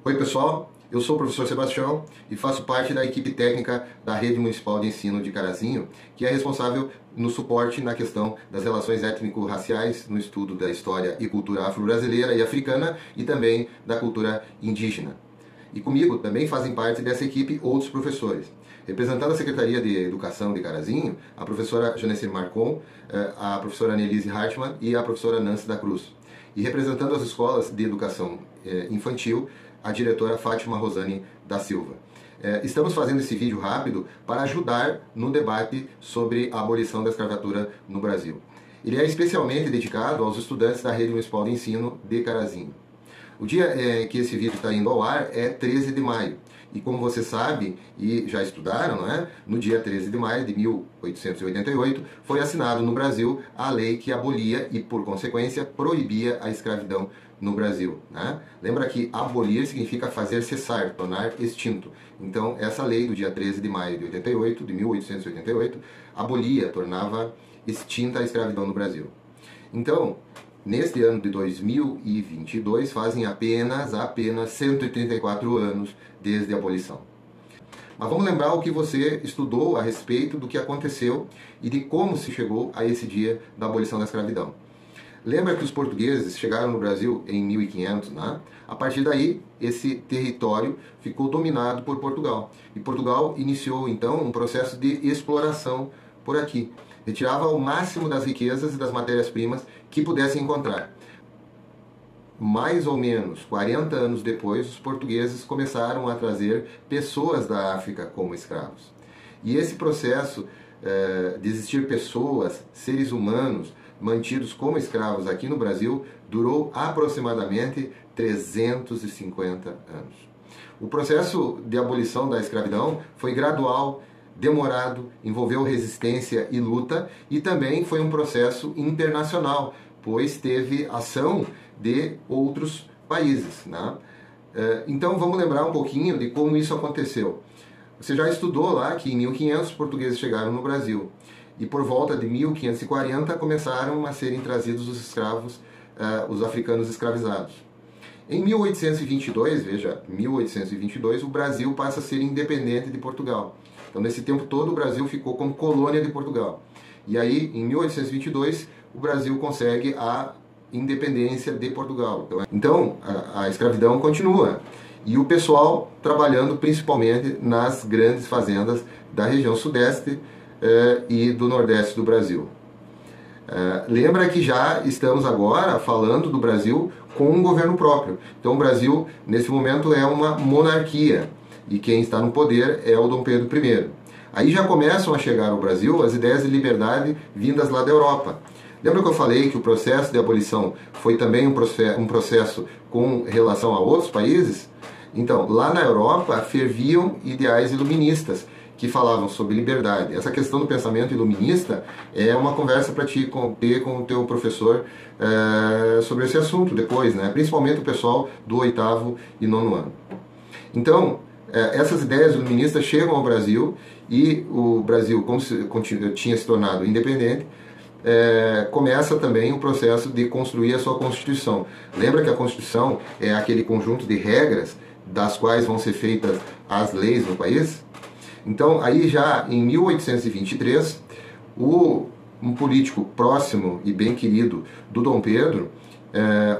Oi pessoal, eu sou o professor Sebastião e faço parte da equipe técnica da Rede Municipal de Ensino de Carazinho, que é responsável no suporte na questão das relações étnico-raciais, no estudo da história e cultura afro-brasileira e africana e também da cultura indígena. E comigo também fazem parte dessa equipe outros professores. Representando a Secretaria de Educação de Carazinho, a professora Janessir Marcon, a professora Annelise Hartmann e a professora Nancy da Cruz. E representando as escolas de educação infantil, a diretora Fátima Rosane da Silva. Estamos fazendo esse vídeo rápido para ajudar no debate sobre a abolição da escravatura no Brasil. Ele é especialmente dedicado aos estudantes da Rede Municipal de Ensino de Carazinho. O dia que esse vídeo está indo ao ar é 13 de maio. E como você sabe, e já estudaram, não é? No dia 13 de maio de 1888, foi assinado no Brasil a lei que abolia e, por consequência, proibia a escravidão no Brasil. Né? Lembra que abolir significa fazer cessar, tornar extinto. Então, essa lei do dia 13 de maio de 1888, abolia, tornava extinta a escravidão no Brasil. Então, neste ano de 2022, fazem apenas 134 anos desde a abolição. Mas vamos lembrar o que você estudou a respeito do que aconteceu e de como se chegou a esse dia da abolição da escravidão. Lembra que os portugueses chegaram no Brasil em 1500, né? A partir daí, esse território ficou dominado por Portugal. E Portugal iniciou, então, um processo de exploração por aqui. Retirava o máximo das riquezas e das matérias-primas que pudessem encontrar. Mais ou menos 40 anos depois, os portugueses começaram a trazer pessoas da África como escravos. E esse processo de existir pessoas, seres humanos, mantidos como escravos aqui no Brasil, durou aproximadamente 350 anos. O processo de abolição da escravidão foi gradual, demorado, envolveu resistência e luta, e também foi um processo internacional, pois teve ação de outros países. Né? Então vamos lembrar um pouquinho de como isso aconteceu. Você já estudou lá que em 1500 os portugueses chegaram no Brasil, e por volta de 1540 começaram a serem trazidos os escravos, os africanos escravizados. Em 1822, veja, 1822, o Brasil passa a ser independente de Portugal. Então, nesse tempo todo, o Brasil ficou como colônia de Portugal. E aí, em 1822, o Brasil consegue a independência de Portugal. Então, a escravidão continua. E o pessoal trabalhando principalmente nas grandes fazendas da região sudeste e do nordeste do Brasil. Lembra que já estamos agora falando do Brasil com um governo próprio. Então, o Brasil, nesse momento, é uma monarquia. E quem está no poder é o Dom Pedro I. Aí já começam a chegar ao Brasil as ideias de liberdade vindas lá da Europa. Lembra que eu falei que o processo de abolição foi também um processo com relação a outros países? Então, lá na Europa ferviam ideais iluministas que falavam sobre liberdade. Essa questão do pensamento iluminista é uma conversa para ti ter com o teu professor sobre esse assunto depois, né? Principalmente o pessoal do 8º e 9º ano. Então, essas ideias iluministas chegam ao Brasil e o Brasil, como tinha se tornado independente, começa também o processo de construir a sua Constituição. Lembra que a Constituição é aquele conjunto de regras das quais vão ser feitas as leis no país? Então, aí já em 1823, um político próximo e bem querido do Dom Pedro,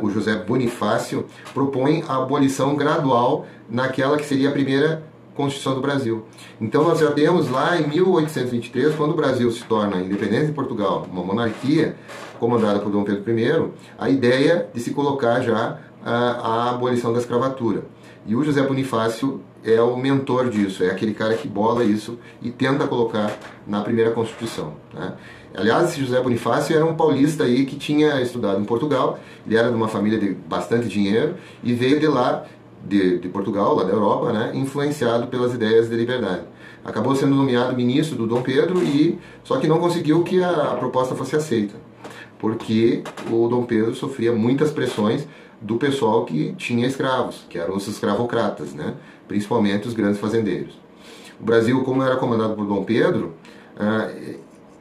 o José Bonifácio, propõe a abolição gradual naquela que seria a primeira Constituição do Brasil. Então nós já temos lá em 1823, quando o Brasil se torna independente de Portugal, uma monarquia comandada por Dom Pedro I, a ideia de se colocar já a abolição da escravatura. E o José Bonifácio é o mentor disso, é aquele cara que bola isso e tenta colocar na primeira Constituição. Né? Aliás, esse José Bonifácio era um paulista aí que tinha estudado em Portugal, ele era de uma família de bastante dinheiro e veio de lá, de Portugal, lá da Europa, né, influenciado pelas ideias de liberdade. Acabou sendo nomeado ministro do Dom Pedro, só que não conseguiu que a proposta fosse aceita, porque o Dom Pedro sofria muitas pressões do pessoal que tinha escravos, que eram os escravocratas, né, principalmente os grandes fazendeiros. O Brasil, como era comandado por Dom Pedro,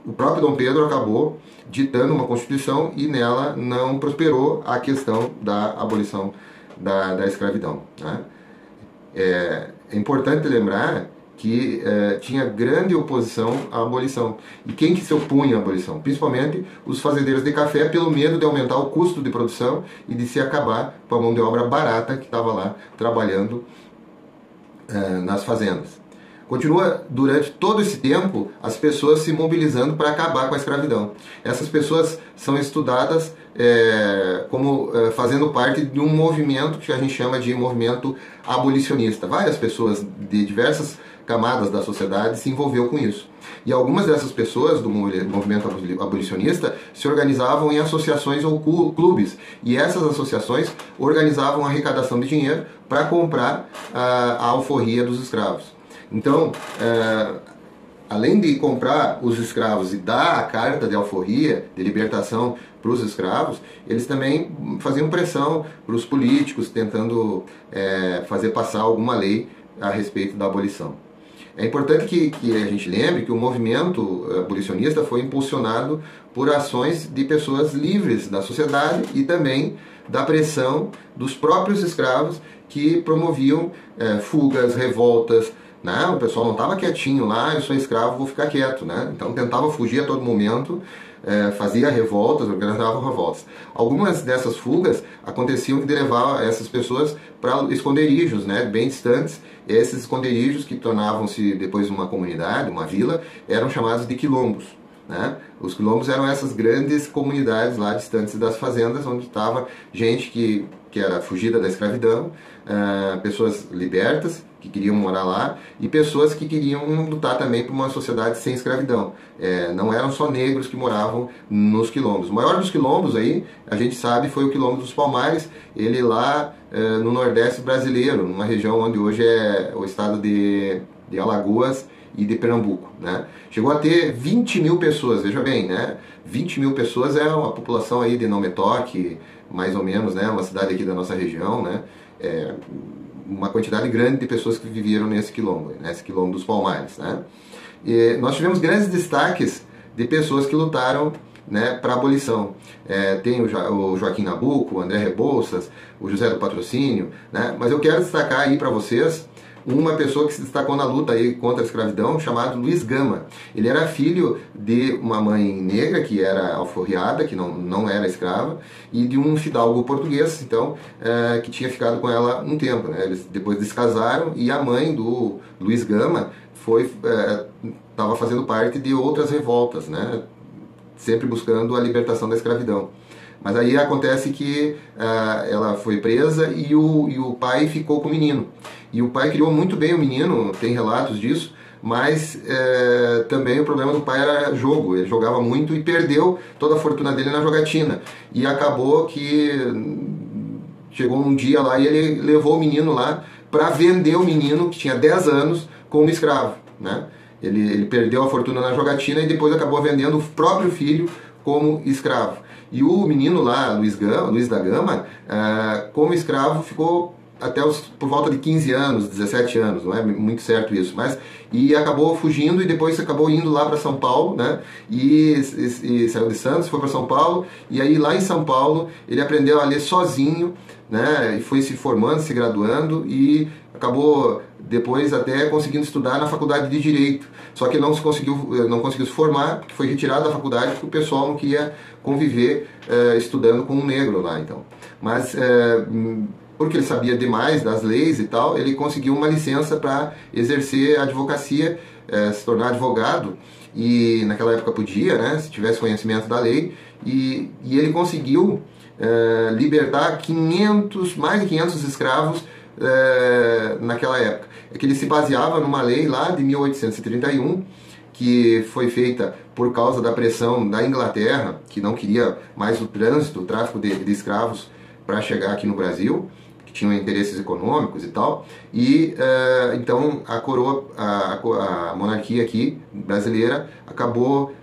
o próprio Dom Pedro acabou ditando uma Constituição e nela não prosperou a questão da abolição da escravidão. Né? É importante lembrar que tinha grande oposição à abolição. E quem que se opunha à abolição? Principalmente os fazendeiros de café, pelo medo de aumentar o custo de produção e de se acabar com a mão de obra barata que estava lá trabalhando nas fazendas. Continua durante todo esse tempo as pessoas se mobilizando para acabar com a escravidão. Essas pessoas são estudadas como fazendo parte de um movimento que a gente chama de movimento abolicionista. Várias pessoas de diversas camadas da sociedade se envolveu com isso. E algumas dessas pessoas do movimento abolicionista se organizavam em associações ou clubes. E essas associações organizavam a arrecadação de dinheiro para comprar a alforria dos escravos. Então, além de comprar os escravos e dar a carta de alforria, de libertação para os escravos, eles também faziam pressão para os políticos, tentando fazer passar alguma lei a respeito da abolição. É importante que a gente lembre que o movimento abolicionista foi impulsionado por ações de pessoas livres da sociedade e também da pressão dos próprios escravos que promoviam fugas, revoltas. Né? O pessoal não estava quietinho lá, eu sou escravo, vou ficar quieto. Né? Então tentava fugir a todo momento, fazia revoltas, organizava revoltas. Algumas dessas fugas aconteciam que levavam essas pessoas para esconderijos, né, bem distantes. Esses esconderijos, que tornavam-se depois uma comunidade, uma vila, eram chamados de quilombos. Né? Os quilombos eram essas grandes comunidades lá distantes das fazendas, onde estava gente que era fugida da escravidão, pessoas libertas que queriam morar lá e pessoas que queriam lutar também por uma sociedade sem escravidão. Não eram só negros que moravam nos quilombos. O maior dos quilombos aí, a gente sabe, foi o quilombo dos Palmares, ele lá no Nordeste brasileiro, numa região onde hoje é o estado de Alagoas e de Pernambuco. Né? Chegou a ter 20 mil pessoas, veja bem, né? 20 mil pessoas é uma população aí de Não Me Toque, mais ou menos, né? Uma cidade aqui da nossa região, né? Uma quantidade grande de pessoas que viveram nesse quilombo dos Palmares. Né? E nós tivemos grandes destaques de pessoas que lutaram, né, para a abolição. Tem o Joaquim Nabuco, o André Rebouças, o José do Patrocínio, né? Mas eu quero destacar aí para vocês uma pessoa que se destacou na luta aí contra a escravidão, chamado Luiz Gama. Ele era filho de uma mãe negra, que era alforriada, que não era escrava, e de um fidalgo português, então, que tinha ficado com ela um tempo. Né? Eles depois descasaram, e a mãe do Luiz Gama estava fazendo parte de outras revoltas, né? Sempre buscando a libertação da escravidão. Mas aí acontece que ela foi presa e o pai ficou com o menino. E o pai criou muito bem o menino, tem relatos disso, mas também o problema do pai era jogo. Ele jogava muito e perdeu toda a fortuna dele na jogatina. E acabou que chegou um dia lá e ele levou o menino lá para vender o menino, que tinha 10 anos, como escravo. Né? Ele perdeu a fortuna na jogatina e depois acabou vendendo o próprio filho como escravo. E o menino lá, Luiz da Gama, como escravo, ficou até por volta de 15 anos, 17 anos, não é muito certo isso, e acabou fugindo e depois acabou indo lá para São Paulo, né? E saiu de Santos, foi para São Paulo, e aí lá em São Paulo ele aprendeu a ler sozinho, né? E foi se formando, se graduando e acabou depois até conseguindo estudar na faculdade de Direito. Só que não conseguiu se formar, porque foi retirado da faculdade porque o pessoal não queria conviver estudando com um negro lá, então. Mas porque ele sabia demais das leis e tal, ele conseguiu uma licença para exercer a advocacia, se tornar advogado, e naquela época podia, né, se tivesse conhecimento da lei, e ele conseguiu libertar mais de 500 escravos naquela época. É que ele se baseava numa lei lá de 1831, que foi feita por causa da pressão da Inglaterra, que não queria mais o trânsito, o tráfico de escravos para chegar aqui no Brasil, que tinham interesses econômicos e tal, e então a coroa, a monarquia aqui brasileira acabou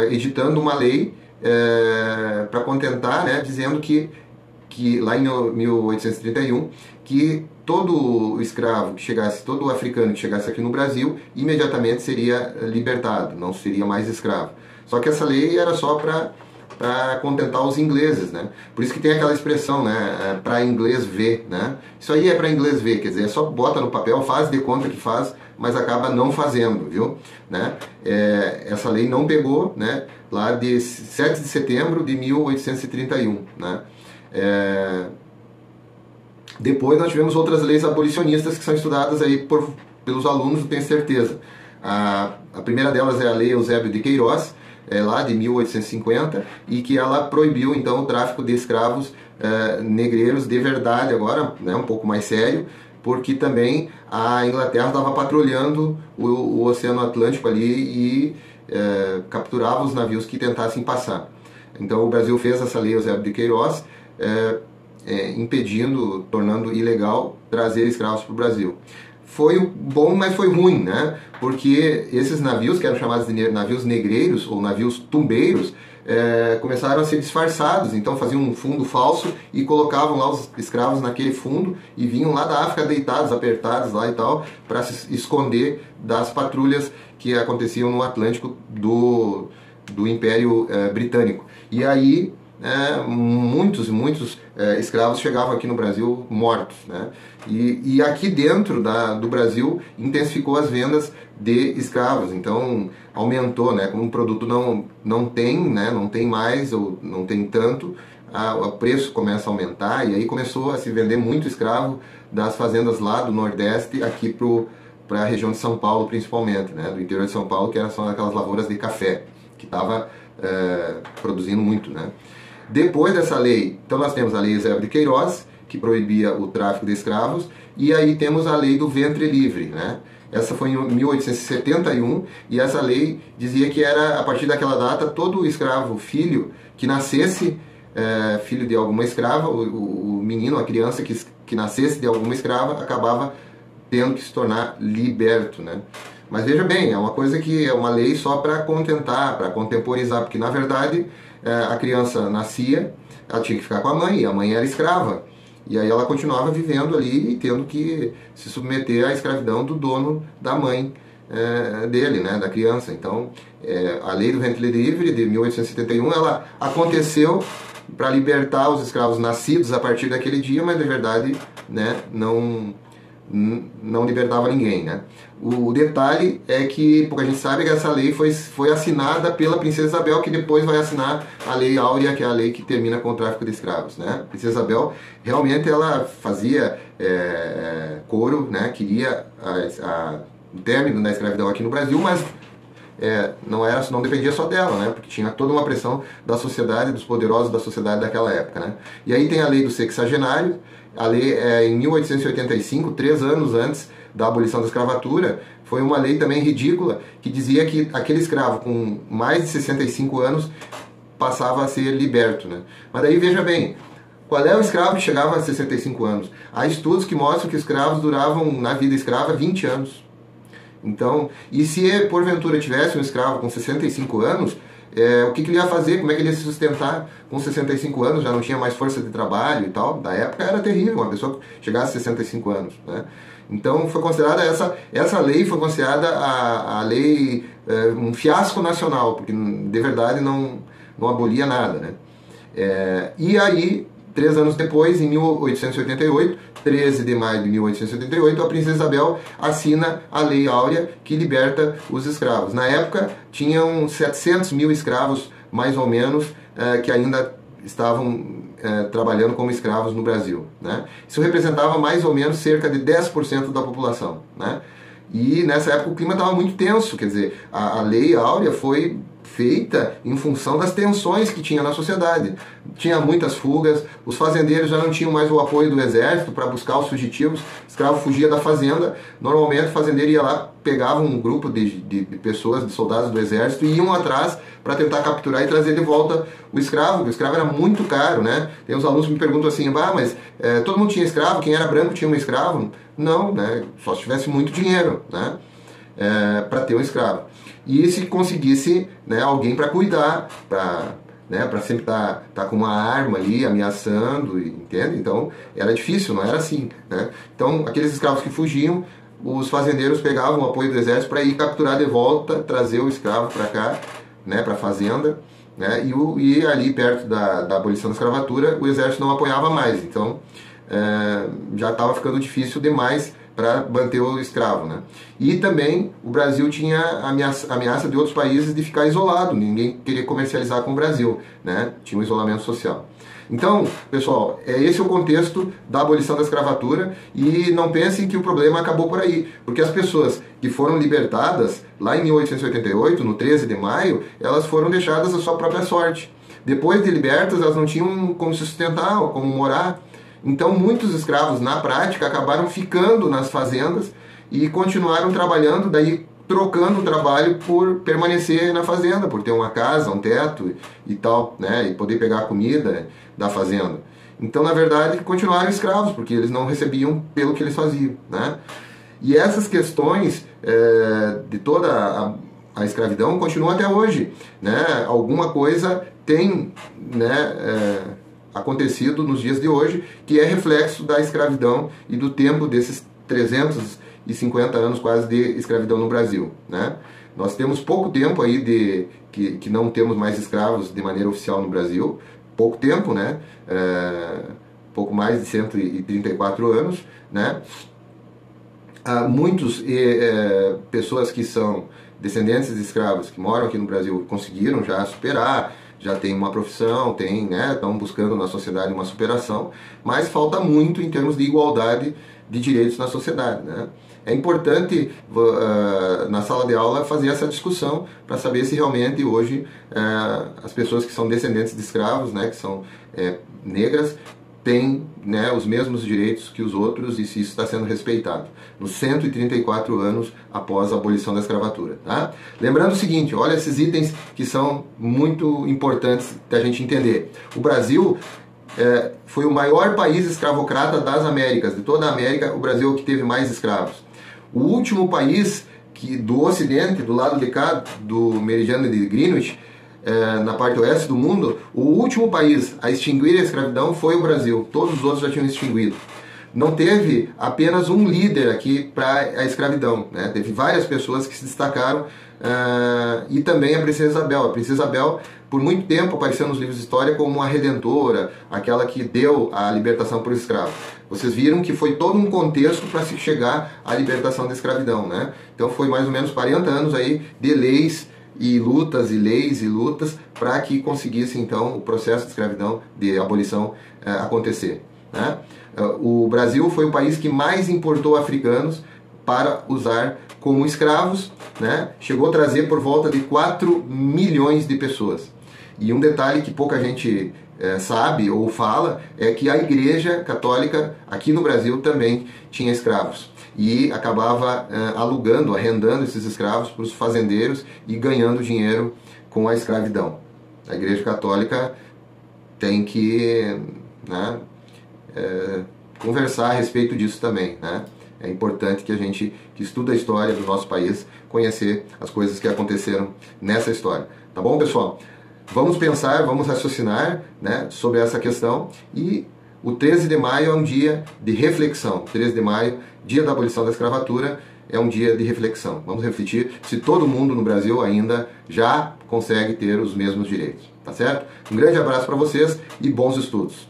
editando uma lei para contentar, né, dizendo que lá em 1831, que todo escravo que chegasse, todo africano que chegasse aqui no Brasil, imediatamente seria libertado, não seria mais escravo. Só que essa lei era só para para contentar os ingleses, né? Por isso que tem aquela expressão, né? Para inglês ver, né? Isso aí é para inglês ver, quer dizer, é só bota no papel, faz de conta que faz, mas acaba não fazendo, viu? Né? Essa lei não pegou, né? Lá de 7 de setembro de 1831, né? Depois nós tivemos outras leis abolicionistas que são estudadas aí pelos alunos, eu tenho certeza. A primeira delas é a Lei Eusébio de Queiroz, lá de 1850, e que ela proibiu então o tráfico de escravos negreiros de verdade agora, né, um pouco mais sério, porque também a Inglaterra estava patrulhando o Oceano Atlântico ali e capturava os navios que tentassem passar. Então o Brasil fez essa Lei Eusébio de Queiroz, impedindo, tornando ilegal trazer escravos para o Brasil. Foi bom, mas foi ruim, né? Porque esses navios, que eram chamados de navios negreiros ou navios tumbeiros, começaram a ser disfarçados, então faziam um fundo falso e colocavam lá os escravos naquele fundo e vinham lá da África deitados, apertados lá e tal, para se esconder das patrulhas que aconteciam no Atlântico do Império Britânico. E aí muitos escravos chegavam aqui no Brasil mortos, né? E aqui dentro do Brasil intensificou as vendas de escravos, então aumentou, né? Como o produto não tem, né? Não tem mais ou não tem tanto, o preço começa a aumentar e aí começou a se vender muito escravo das fazendas lá do Nordeste aqui para a região de São Paulo principalmente, né? Do interior de São Paulo, que são aquelas lavouras de café que estava produzindo muito, né? Depois dessa lei, então nós temos a Lei Eusébio de Queiroz, que proibia o tráfico de escravos, e aí temos a Lei do Ventre Livre, né? Essa foi em 1871, e essa lei dizia que era, a partir daquela data, todo escravo filho que nascesse, filho de alguma escrava, o menino, a criança que nascesse de alguma escrava, acabava tendo que se tornar liberto, né? Mas veja bem, é uma coisa que é uma lei só para contentar, para contemporizar, porque na verdade a criança nascia, ela tinha que ficar com a mãe, e a mãe era escrava. E aí ela continuava vivendo ali e tendo que se submeter à escravidão do dono da mãe dele, né, da criança. Então, a Lei do Ventre Livre de 1871, ela aconteceu para libertar os escravos nascidos a partir daquele dia, mas na verdade, né, não libertava ninguém, né? O detalhe é que pouca gente sabe que essa lei foi assinada pela Princesa Isabel, que depois vai assinar a Lei Áurea, que é a lei que termina com o tráfico de escravos, né? A Princesa Isabel realmente ela fazia coro, né? Queria o término da escravidão aqui no Brasil, mas não dependia só dela, né? Porque tinha toda uma pressão da sociedade, dos poderosos da sociedade daquela época, né? E aí tem a Lei do Sexagenário. A lei em 1885, 3 anos antes da abolição da escravatura, foi uma lei também ridícula, que dizia que aquele escravo com mais de 65 anos passava a ser liberto, né? Mas daí veja bem, qual é o escravo que chegava a 65 anos? Há estudos que mostram que os escravos duravam na vida escrava 20 anos. Então, e se porventura tivesse um escravo com 65 anos, o que ele ia fazer? Como é que ele ia se sustentar com 65 anos? Já não tinha mais força de trabalho e tal. Da época era terrível, uma pessoa que chegasse a 65 anos, né? Então foi considerada essa lei foi considerada a lei um fiasco nacional, porque de verdade não abolia nada, né? E aí, 3 anos depois, em 1888, 13 de maio de 1888, a Princesa Isabel assina a Lei Áurea, que liberta os escravos. Na época, tinham 700 mil escravos, mais ou menos, que ainda estavam trabalhando como escravos no Brasil, né? Isso representava mais ou menos cerca de 10% da população, né? E nessa época o clima estava muito tenso, quer dizer, a Lei Áurea foi feita em função das tensões que tinha na sociedade. Tinha muitas fugas, os fazendeiros já não tinham mais o apoio do exército para buscar os fugitivos, o escravo fugia da fazenda, normalmente o fazendeiro ia lá, pegava um grupo de pessoas, de soldados do exército, e iam atrás para tentar capturar e trazer de volta o escravo era muito caro, né? Tem uns alunos que me perguntam assim, mas todo mundo tinha escravo, quem era branco tinha um escravo? Não, né? Só se tivesse muito dinheiro, né? Para ter um escravo. E se conseguisse, né, alguém para cuidar, para sempre estar com uma arma ali ameaçando, entende? Então era difícil, não era assim, né? Então aqueles escravos que fugiam, os fazendeiros pegavam o apoio do exército para ir capturar de volta, trazer o escravo para cá, né, para a fazenda, né? E ali perto da abolição da escravatura, o exército não apoiava mais, então já estava ficando difícil demais para manter o escravo, né? E também o Brasil tinha ameaça de outros países de ficar isolado, ninguém queria comercializar com o Brasil, né? Tinha um isolamento social. Então, pessoal, esse é o contexto da abolição da escravatura, e não pensem que o problema acabou por aí, porque as pessoas que foram libertadas lá em 1888, no 13 de maio, elas foram deixadas à sua própria sorte. Depois de libertas, elas não tinham como se sustentar, como morar. Então, muitos escravos, na prática, acabaram ficando nas fazendas e continuaram trabalhando, daí trocando o trabalho por permanecer na fazenda, por ter uma casa, um teto e tal, né? E poder pegar a comida da fazenda. Então, na verdade, continuaram escravos, porque eles não recebiam pelo que eles faziam, né? E essas questões de toda a escravidão continuam até hoje, né? Alguma coisa tem, né, acontecido nos dias de hoje, que é reflexo da escravidão e do tempo desses 350 anos quase de escravidão no Brasil, né? Nós temos pouco tempo aí que não temos mais escravos de maneira oficial no Brasil, pouco tempo, né? Pouco mais de 134 anos, né? Há muitas pessoas que são descendentes de escravos que moram aqui no Brasil conseguiram já superar, já tem uma profissão, né, estão buscando na sociedade uma superação, mas falta muito em termos de igualdade de direitos na sociedade, né? É importante na sala de aula fazer essa discussão para saber se realmente hoje as pessoas que são descendentes de escravos, né, que são negras, têm, né, os mesmos direitos que os outros e se isso está sendo respeitado nos 134 anos após a abolição da escravatura, tá? Lembrando o seguinte, olha esses itens que são muito importantes da gente entender. O Brasil foi o maior país escravocrata das Américas, de toda a América, o Brasil é o que teve mais escravos. O último país do Ocidente, do lado de cá, do meridiano de Greenwich, na parte oeste do mundo, o último país a extinguir a escravidão foi o Brasil. Todos os outros já tinham extinguido. Não teve apenas um líder aqui para a escravidão, né? Teve várias pessoas que se destacaram, e também a Princesa Isabel. A Princesa Isabel, por muito tempo, apareceu nos livros de história como uma redentora, aquela que deu a libertação para o escravo. Vocês viram que foi todo um contexto para se chegar à libertação da escravidão, né? Então foi mais ou menos 40 anos aí de leis e lutas para que conseguisse então o processo de escravidão, de abolição acontecer, né? O Brasil foi o país que mais importou africanos para usar como escravos, né? Chegou a trazer por volta de 4 milhões de pessoas. E um detalhe que pouca gente sabe ou fala é que a Igreja Católica aqui no Brasil também tinha escravos e acabava alugando, arrendando esses escravos para os fazendeiros e ganhando dinheiro com a escravidão. A Igreja Católica tem que, né, conversar a respeito disso também, né? É importante que a gente que estuda a história do nosso país conhecer as coisas que aconteceram nessa história. Tá bom, pessoal? Vamos pensar, vamos raciocinar, né, sobre essa questão, e o 13 de maio é um dia de reflexão. 13 de maio, dia da abolição da escravatura, é um dia de reflexão. Vamos refletir se todo mundo no Brasil ainda já consegue ter os mesmos direitos. Tá certo? Um grande abraço para vocês e bons estudos.